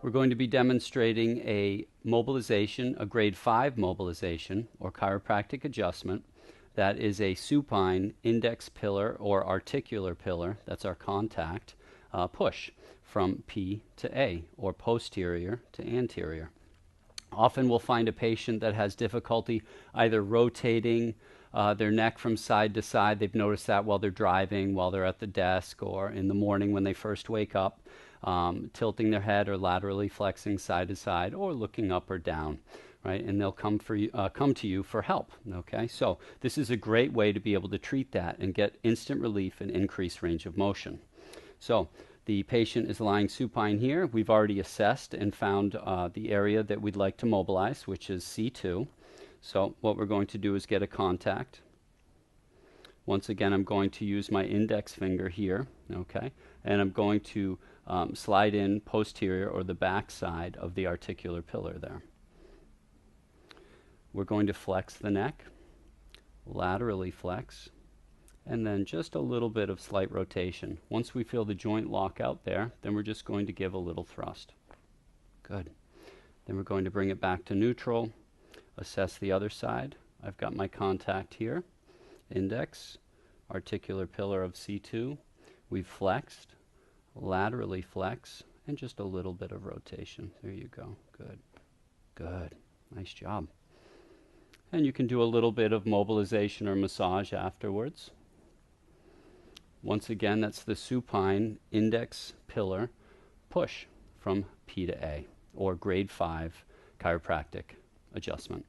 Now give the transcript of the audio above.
We're going to be demonstrating a mobilization, a grade 5 mobilization or chiropractic adjustment that is a supine index pillar or articular pillar, that's our contact, push from P to A or posterior to anterior. Often we'll find a patient that has difficulty either rotating their neck from side to side. They've noticed that while they're driving, while they're at the desk, or in the morning when they first wake up, tilting their head or laterally flexing side to side, or looking up or down, right? And they'll come to you for help. Okay, so this is a great way to be able to treat that and get instant relief and increased range of motion. So the patient is lying supine here. We've already assessed and found the area that we'd like to mobilize, which is C2. So what we're going to do is get a contact. Once again, I'm going to use my index finger here, okay? And I'm going to slide in posterior or the back side of the articular pillar there. We're going to flex the neck, laterally flex, and then just a little bit of slight rotation. Once we feel the joint lock out there, then we're just going to give a little thrust. Good. Then we're going to bring it back to neutral, assess the other side. I've got my contact here, index, articular pillar of C2. We've flexed, laterally flex, and just a little bit of rotation. There you go. Good. Good. Nice job. And you can do a little bit of mobilization or massage afterwards. Once again, that's the supine index pillar push from P to A, or grade 5 chiropractic adjustment.